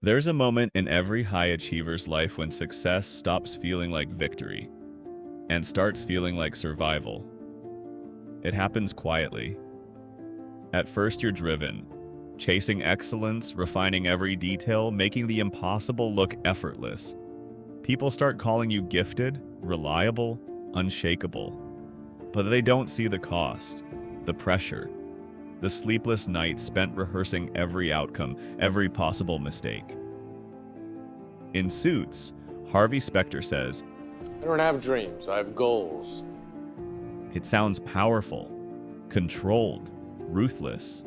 There's a moment in every high achiever's life when success stops feeling like victory and starts feeling like survival. It happens quietly. At first, you're driven, chasing excellence, refining every detail, making the impossible look effortless. People start calling you gifted, reliable, unshakable. But they don't see the cost, the pressure, the sleepless nights spent rehearsing every outcome, every possible mistake. In Suits, Harvey Specter says, I don't have dreams, I have goals. it sounds powerful, controlled, ruthless.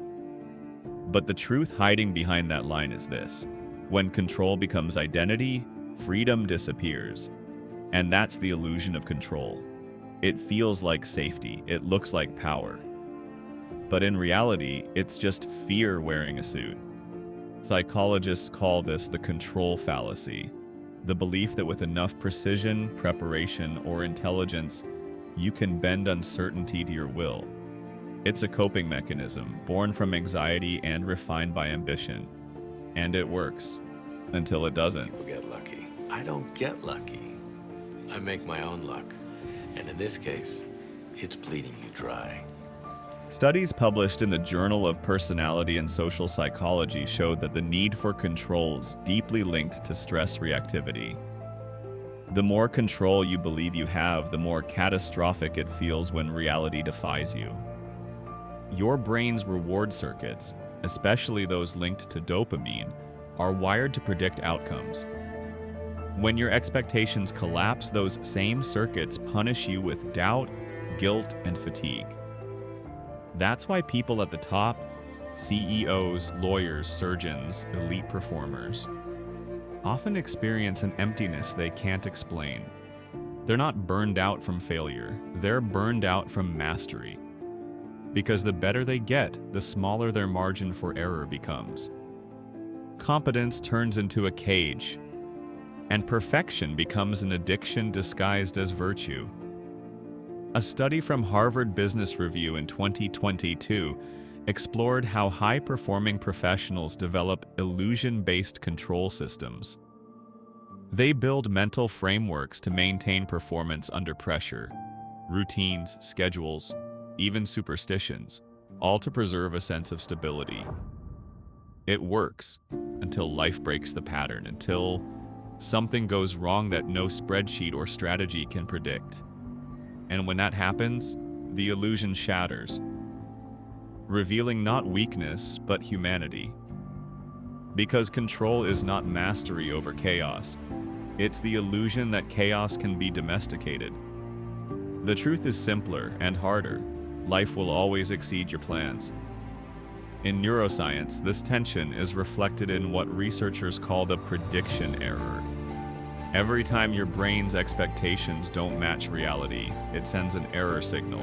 But the truth hiding behind that line is this: when control becomes identity, freedom disappears. And that's the illusion of control. It feels like safety, it looks like power. But in reality, it's just fear wearing a suit. Psychologists call this the control fallacy, the belief that with enough precision, preparation, or intelligence, you can bend uncertainty to your will. It's a coping mechanism, born from anxiety and refined by ambition. And it works, until it doesn't. People get lucky. I don't get lucky. I make my own luck. And in this case, it's bleeding you dry. Studies published in the Journal of Personality and Social Psychology showed that the need for control is deeply linked to stress reactivity. The more control you believe you have, the more catastrophic it feels when reality defies you. Your brain's reward circuits, especially those linked to dopamine, are wired to predict outcomes. When your expectations collapse, those same circuits punish you with doubt, guilt, and fatigue. That's why people at the top, CEOs, lawyers, surgeons, elite performers, often experience an emptiness they can't explain. They're not burned out from failure, they're burned out from mastery. Because the better they get, the smaller their margin for error becomes. Competence turns into a cage, and perfection becomes an addiction disguised as virtue. A study from Harvard Business Review in 2022 explored how high-performing professionals develop illusion-based control systems. They build mental frameworks to maintain performance under pressure, routines, schedules, even superstitions, all to preserve a sense of stability. It works until life breaks the pattern, until something goes wrong that no spreadsheet or strategy can predict. And when that happens, the illusion shatters, revealing not weakness, but humanity. Because control is not mastery over chaos, it's the illusion that chaos can be domesticated. The truth is simpler and harder. Life will always exceed your plans. In neuroscience, this tension is reflected in what researchers call the prediction error. Every time your brain's expectations don't match reality, it sends an error signal,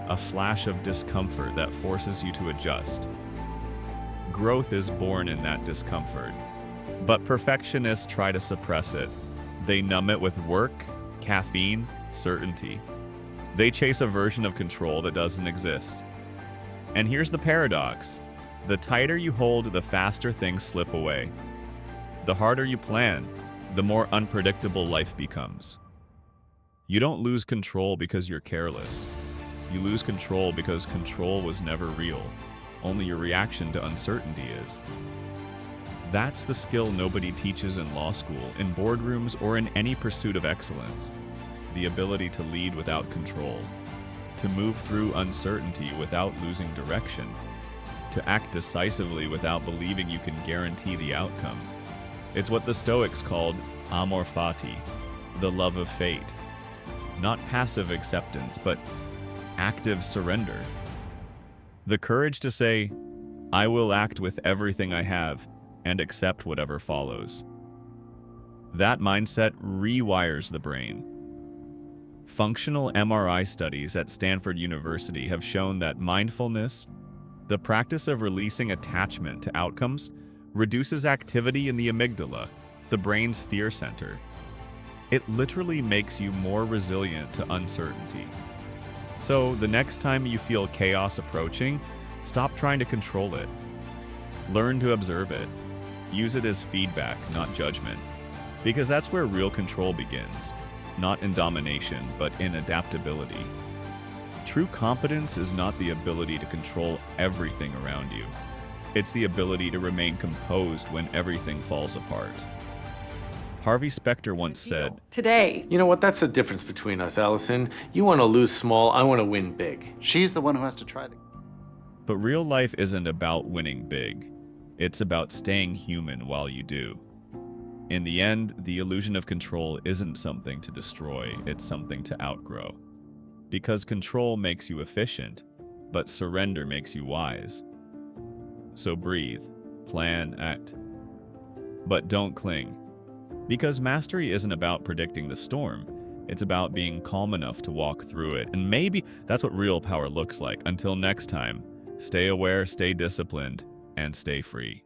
a flash of discomfort that forces you to adjust. Growth is born in that discomfort, but perfectionists try to suppress it. They numb it with work, caffeine, certainty. They chase a version of control that doesn't exist. And here's the paradox. The tighter you hold, the faster things slip away. The harder you plan, the more unpredictable life becomes. You don't lose control because you're careless. You lose control because control was never real. Only your reaction to uncertainty is. That's the skill nobody teaches in law school, in boardrooms, or in any pursuit of excellence. The ability to lead without control, to move through uncertainty without losing direction, to act decisively without believing you can guarantee the outcome. It's what the Stoics called amor fati, the love of fate. Not passive acceptance, but active surrender. The courage to say, I will act with everything I have and accept whatever follows. That mindset rewires the brain. Functional MRI studies at Stanford University have shown that mindfulness, the practice of releasing attachment to outcomes, reduces activity in the amygdala, the brain's fear center. It literally makes you more resilient to uncertainty. So the next time you feel chaos approaching, stop trying to control it. Learn to observe it. Use it as feedback, not judgment. Because that's where real control begins. Not in domination, but in adaptability. True competence is not the ability to control everything around you. It's the ability to remain composed when everything falls apart. Harvey Specter once said, Today. You know what? That's the difference between us, Allison. You want to lose small, I want to win big. She's the one who has to try the... but real life isn't about winning big. It's about staying human while you do. In the end, the illusion of control isn't something to destroy, it's something to outgrow. Because control makes you efficient, but surrender makes you wise. So breathe, plan, act. But don't cling. Because mastery isn't about predicting the storm, it's about being calm enough to walk through it. And maybe that's what real power looks like. Until next time, stay aware, stay disciplined, and stay free.